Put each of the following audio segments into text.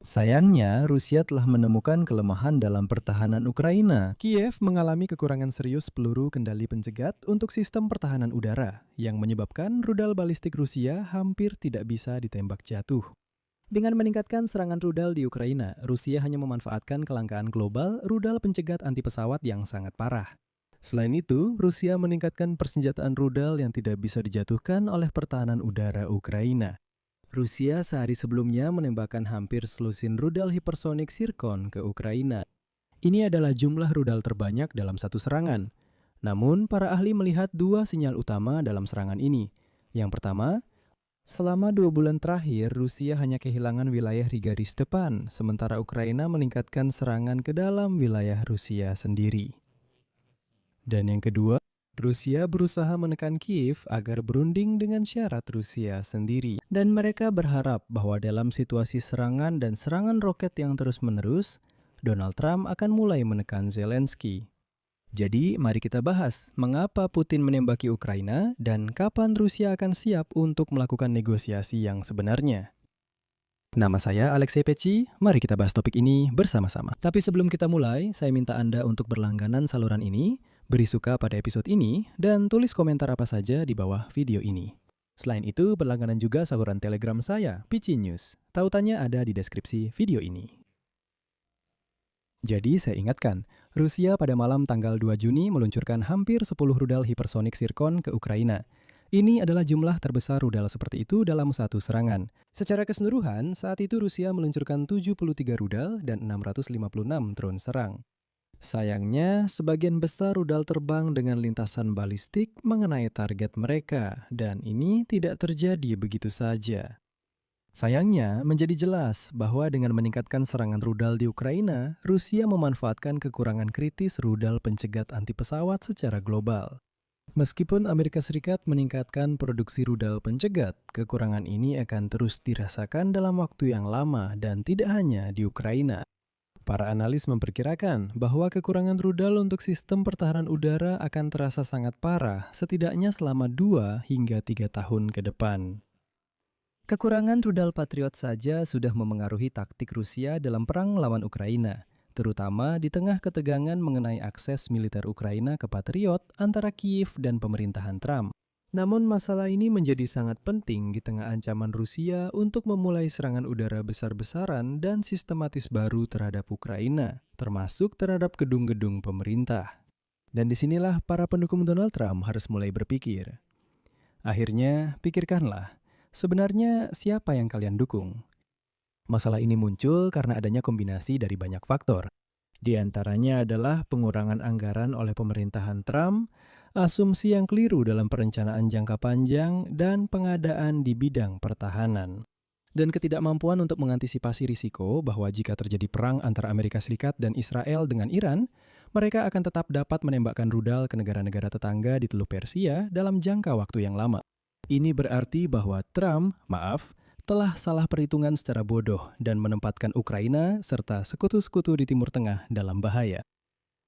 Sayangnya, Rusia telah menemukan kelemahan dalam pertahanan Ukraina. Kiev mengalami kekurangan serius peluru kendali pencegat untuk sistem pertahanan udara, yang menyebabkan rudal balistik Rusia hampir tidak bisa ditembak jatuh. Dengan meningkatkan serangan rudal di Ukraina, Rusia hanya memanfaatkan kelangkaan global rudal pencegat anti pesawat yang sangat parah. Selain itu, Rusia meningkatkan persenjataan rudal yang tidak bisa dijatuhkan oleh pertahanan udara Ukraina. Rusia sehari sebelumnya menembakkan hampir selusin rudal hipersonik Zircon ke Ukraina. Ini adalah jumlah rudal terbanyak dalam satu serangan. Namun, para ahli melihat dua sinyal utama dalam serangan ini. Yang pertama, selama 2 bulan terakhir, Rusia hanya kehilangan wilayah di garis depan, sementara Ukraina meningkatkan serangan ke dalam wilayah Rusia sendiri. Dan yang kedua, Rusia berusaha menekan Kiev agar berunding dengan syarat Rusia sendiri. Dan mereka berharap bahwa dalam situasi serangan dan serangan roket yang terus-menerus, Donald Trump akan mulai menekan Zelensky. Jadi, mari kita bahas mengapa Putin menembaki Ukraina dan kapan Rusia akan siap untuk melakukan negosiasi yang sebenarnya. Nama saya Alexei Peci, mari kita bahas topik ini bersama-sama. Tapi sebelum kita mulai, saya minta Anda untuk berlangganan saluran ini, beri suka pada episode ini, dan tulis komentar apa saja di bawah video ini. Selain itu, berlangganan juga saluran Telegram saya, Peci News. Tautannya ada di deskripsi video ini. Jadi, saya ingatkan, Rusia pada malam tanggal 2 Juni meluncurkan hampir 10 rudal hipersonik Zircon ke Ukraina. Ini adalah jumlah terbesar rudal seperti itu dalam satu serangan. Secara keseluruhan, saat itu Rusia meluncurkan 73 rudal dan 656 drone serang. Sayangnya, sebagian besar rudal terbang dengan lintasan balistik mengenai target mereka, dan ini tidak terjadi begitu saja. Sayangnya, menjadi jelas bahwa dengan meningkatkan serangan rudal di Ukraina, Rusia memanfaatkan kekurangan kritis rudal pencegat anti pesawat secara global. Meskipun Amerika Serikat meningkatkan produksi rudal pencegat, kekurangan ini akan terus dirasakan dalam waktu yang lama dan tidak hanya di Ukraina. Para analis memperkirakan bahwa kekurangan rudal untuk sistem pertahanan udara akan terasa sangat parah, setidaknya selama 2 hingga 3 tahun ke depan. Kekurangan rudal Patriot saja sudah memengaruhi taktik Rusia dalam perang melawan Ukraina, terutama di tengah ketegangan mengenai akses militer Ukraina ke Patriot antara Kiev dan pemerintahan Trump. Namun masalah ini menjadi sangat penting di tengah ancaman Rusia untuk memulai serangan udara besar-besaran dan sistematis baru terhadap Ukraina, termasuk terhadap gedung-gedung pemerintah. Dan disinilah para pendukung Donald Trump harus mulai berpikir. Akhirnya, pikirkanlah, sebenarnya siapa yang kalian dukung? Masalah ini muncul karena adanya kombinasi dari banyak faktor. Di antaranya adalah pengurangan anggaran oleh pemerintahan Trump, asumsi yang keliru dalam perencanaan jangka panjang, dan pengadaan di bidang pertahanan. Dan ketidakmampuan untuk mengantisipasi risiko bahwa jika terjadi perang antara Amerika Serikat dan Israel dengan Iran, mereka akan tetap dapat menembakkan rudal ke negara-negara tetangga di Teluk Persia dalam jangka waktu yang lama. Ini berarti bahwa Trump, telah salah perhitungan secara bodoh dan menempatkan Ukraina serta sekutu-sekutu di Timur Tengah dalam bahaya.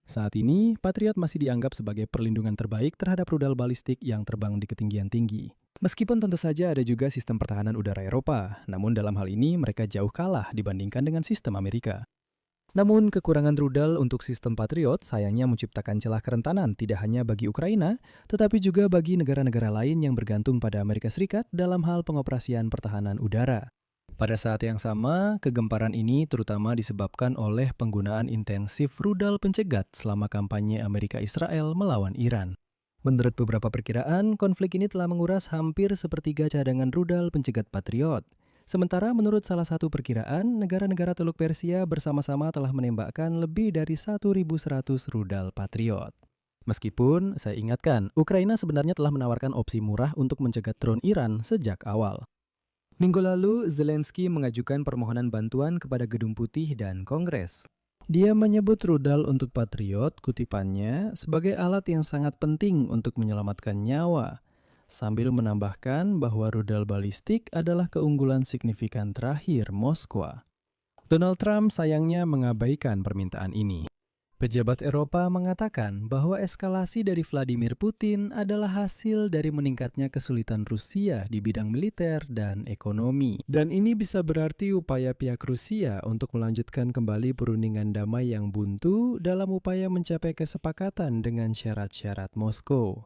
Saat ini, Patriot masih dianggap sebagai perlindungan terbaik terhadap rudal balistik yang terbang di ketinggian tinggi. Meskipun tentu saja ada juga sistem pertahanan udara Eropa, namun dalam hal ini mereka jauh kalah dibandingkan dengan sistem Amerika. Namun, kekurangan rudal untuk sistem Patriot sayangnya menciptakan celah kerentanan tidak hanya bagi Ukraina, tetapi juga bagi negara-negara lain yang bergantung pada Amerika Serikat dalam hal pengoperasian pertahanan udara. Pada saat yang sama, kegemparan ini terutama disebabkan oleh penggunaan intensif rudal pencegat selama kampanye Amerika Israel melawan Iran. Menurut beberapa perkiraan, konflik ini telah menguras hampir sepertiga cadangan rudal pencegat Patriot. Sementara menurut salah satu perkiraan, negara-negara Teluk Persia bersama-sama telah menembakkan lebih dari 1.100 rudal Patriot. Meskipun, saya ingatkan, Ukraina sebenarnya telah menawarkan opsi murah untuk mencegat drone Iran sejak awal. Minggu lalu, Zelensky mengajukan permohonan bantuan kepada Gedung Putih dan Kongres. Dia menyebut rudal untuk Patriot, kutipannya, sebagai alat yang sangat penting untuk menyelamatkan nyawa, sambil menambahkan bahwa rudal balistik adalah keunggulan signifikan terakhir Moskwa. Donald Trump sayangnya mengabaikan permintaan ini. Pejabat Eropa mengatakan bahwa eskalasi dari Vladimir Putin adalah hasil dari meningkatnya kesulitan Rusia di bidang militer dan ekonomi. Dan ini bisa berarti upaya pihak Rusia untuk melanjutkan kembali perundingan damai yang buntu dalam upaya mencapai kesepakatan dengan syarat-syarat Moskow.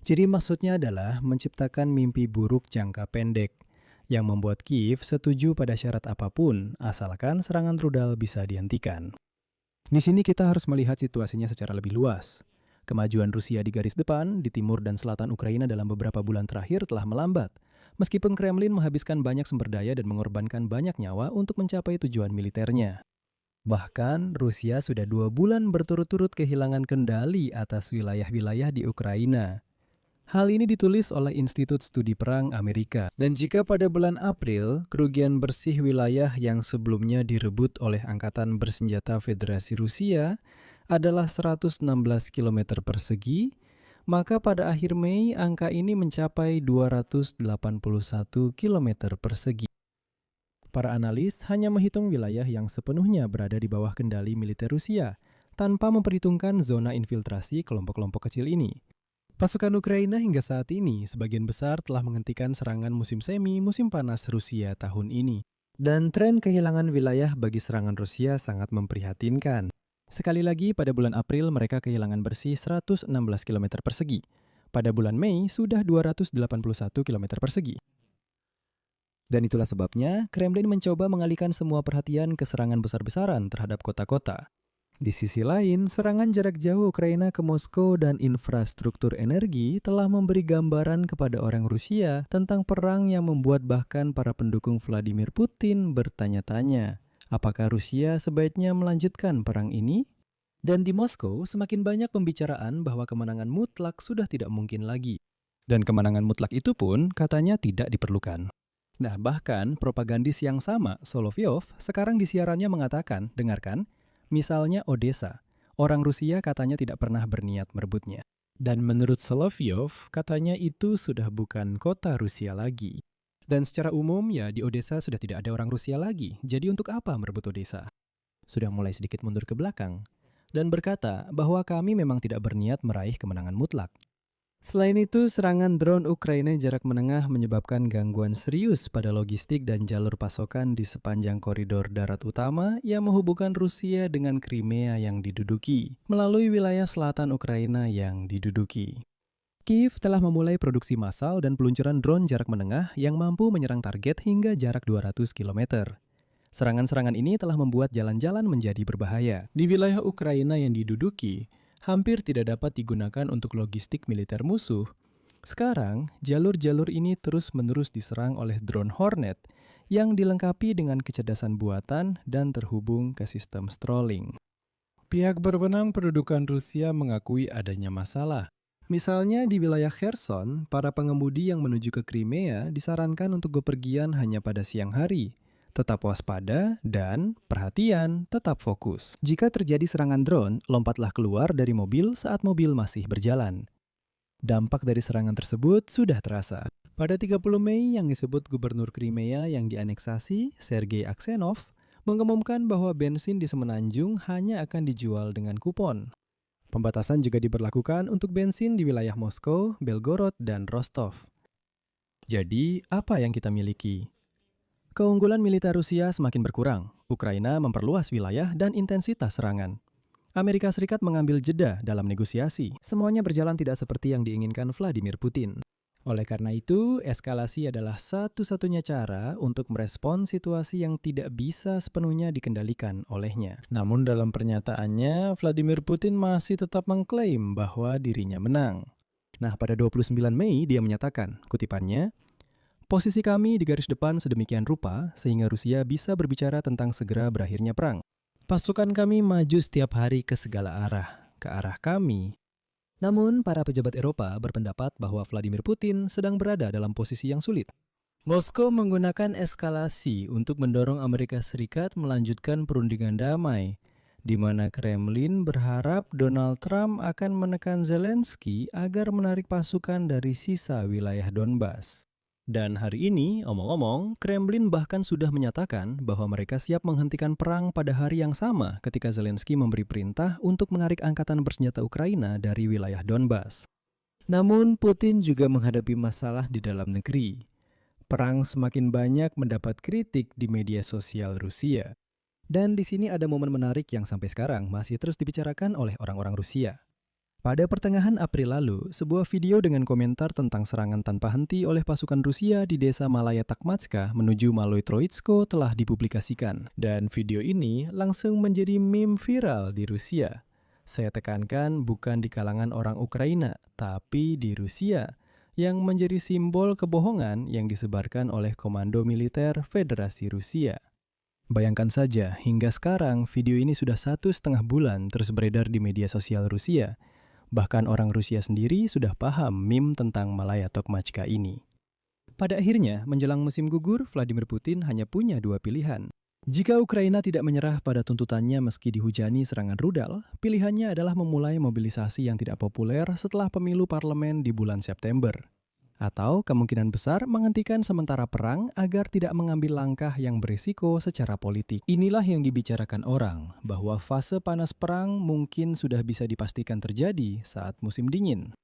Jadi maksudnya adalah menciptakan mimpi buruk jangka pendek yang membuat Kiev setuju pada syarat apapun asalkan serangan rudal bisa dihentikan. Di sini kita harus melihat situasinya secara lebih luas. Kemajuan Rusia di garis depan, di timur dan selatan Ukraina dalam beberapa bulan terakhir telah melambat, meskipun Kremlin menghabiskan banyak sumber daya dan mengorbankan banyak nyawa untuk mencapai tujuan militernya. Bahkan, Rusia sudah 2 bulan berturut-turut kehilangan kendali atas wilayah-wilayah di Ukraina. Hal ini ditulis oleh Institut Studi Perang Amerika. Dan jika pada bulan April, kerugian bersih wilayah yang sebelumnya direbut oleh Angkatan Bersenjata Federasi Rusia adalah 116 km persegi, maka pada akhir Mei angka ini mencapai 281 km persegi. Para analis hanya menghitung wilayah yang sepenuhnya berada di bawah kendali militer Rusia, tanpa memperhitungkan zona infiltrasi kelompok-kelompok kecil ini. Pasukan Ukraina hingga saat ini sebagian besar telah menghentikan serangan musim semi musim panas Rusia tahun ini. Dan tren kehilangan wilayah bagi serangan Rusia sangat memprihatinkan. Sekali lagi pada bulan April mereka kehilangan bersih 116 km persegi. Pada bulan Mei sudah 281 km persegi. Dan itulah sebabnya Kremlin mencoba mengalihkan semua perhatian ke serangan besar-besaran terhadap kota-kota. Di sisi lain, serangan jarak jauh Ukraina ke Moskow dan infrastruktur energi telah memberi gambaran kepada orang Rusia tentang perang yang membuat bahkan para pendukung Vladimir Putin bertanya-tanya, apakah Rusia sebaiknya melanjutkan perang ini? Dan di Moskow, semakin banyak pembicaraan bahwa kemenangan mutlak sudah tidak mungkin lagi. Dan kemenangan mutlak itu pun katanya tidak diperlukan. Nah, bahkan propagandis yang sama, Solovyov, sekarang di siarannya mengatakan, dengarkan, misalnya Odessa, orang Rusia katanya tidak pernah berniat merebutnya. Dan menurut Solovyov, katanya itu sudah bukan kota Rusia lagi. Dan secara umum ya di Odessa sudah tidak ada orang Rusia lagi, jadi untuk apa merebut Odessa? Sudah mulai sedikit mundur ke belakang. Dan berkata bahwa kami memang tidak berniat meraih kemenangan mutlak. Selain itu, serangan drone Ukraina jarak menengah menyebabkan gangguan serius pada logistik dan jalur pasokan di sepanjang koridor darat utama yang menghubungkan Rusia dengan Crimea yang diduduki, melalui wilayah selatan Ukraina yang diduduki. Kiev telah memulai produksi massal dan peluncuran drone jarak menengah yang mampu menyerang target hingga jarak 200 km. Serangan-serangan ini telah membuat jalan-jalan menjadi berbahaya. Di wilayah Ukraina yang diduduki, hampir tidak dapat digunakan untuk logistik militer musuh. Sekarang, jalur-jalur ini terus-menerus diserang oleh drone Hornet yang dilengkapi dengan kecerdasan buatan dan terhubung ke sistem Starlink. Pihak berwenang pendudukan Rusia mengakui adanya masalah. Misalnya di wilayah Kherson, para pengemudi yang menuju ke Crimea disarankan untuk bepergian hanya pada siang hari. Tetap waspada dan, perhatian, tetap fokus. Jika terjadi serangan drone, lompatlah keluar dari mobil saat mobil masih berjalan. Dampak dari serangan tersebut sudah terasa. Pada 30 Mei yang disebut Gubernur Crimea yang dianeksasi, Sergei Aksenov, mengumumkan bahwa bensin di Semenanjung hanya akan dijual dengan kupon. Pembatasan juga diberlakukan untuk bensin di wilayah Moskow, Belgorod, dan Rostov. Jadi, apa yang kita miliki? Keunggulan militer Rusia semakin berkurang. Ukraina memperluas wilayah dan intensitas serangan. Amerika Serikat mengambil jeda dalam negosiasi. Semuanya berjalan tidak seperti yang diinginkan Vladimir Putin. Oleh karena itu, eskalasi adalah satu-satunya cara untuk merespon situasi yang tidak bisa sepenuhnya dikendalikan olehnya. Namun dalam pernyataannya, Vladimir Putin masih tetap mengklaim bahwa dirinya menang. Nah, pada 29 Mei dia menyatakan, kutipannya, posisi kami di garis depan sedemikian rupa sehingga Rusia bisa berbicara tentang segera berakhirnya perang. Pasukan kami maju setiap hari ke segala arah, ke arah kami. Namun, para pejabat Eropa berpendapat bahwa Vladimir Putin sedang berada dalam posisi yang sulit. Moskow menggunakan eskalasi untuk mendorong Amerika Serikat melanjutkan perundingan damai, di mana Kremlin berharap Donald Trump akan menekan Zelensky agar menarik pasukan dari sisa wilayah Donbas. Dan hari ini, omong-omong, Kremlin bahkan sudah menyatakan bahwa mereka siap menghentikan perang pada hari yang sama ketika Zelensky memberi perintah untuk menarik angkatan bersenjata Ukraina dari wilayah Donbas. Namun, Putin juga menghadapi masalah di dalam negeri. Perang semakin banyak mendapat kritik di media sosial Rusia. Dan di sini ada momen menarik yang sampai sekarang masih terus dibicarakan oleh orang-orang Rusia. Pada pertengahan April lalu, sebuah video dengan komentar tentang serangan tanpa henti oleh pasukan Rusia di desa Malaya Takmatska menuju Maloy Troitsko telah dipublikasikan. Dan video ini langsung menjadi meme viral di Rusia. Saya tekankan bukan di kalangan orang Ukraina, tapi di Rusia, yang menjadi simbol kebohongan yang disebarkan oleh Komando Militer Federasi Rusia. Bayangkan saja, hingga sekarang video ini sudah 1,5 bulan terus beredar di media sosial Rusia. Bahkan orang Rusia sendiri sudah paham meme tentang Malaya Tokmachka ini. Pada akhirnya, menjelang musim gugur, Vladimir Putin hanya punya 2 pilihan. Jika Ukraina tidak menyerah pada tuntutannya meski dihujani serangan rudal, pilihannya adalah memulai mobilisasi yang tidak populer setelah pemilu parlemen di bulan September. Atau kemungkinan besar menghentikan sementara perang agar tidak mengambil langkah yang berisiko secara politik. Inilah yang dibicarakan orang, bahwa fase panas perang mungkin sudah bisa dipastikan terjadi saat musim dingin.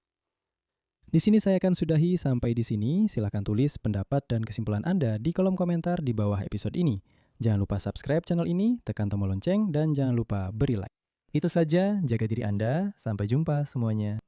Di sini saya akan sudahi sampai di sini. Silakan tulis pendapat dan kesimpulan Anda di kolom komentar di bawah episode ini. Jangan lupa subscribe channel ini, tekan tombol lonceng, dan jangan lupa beri like. Itu saja, jaga diri Anda. Sampai jumpa semuanya.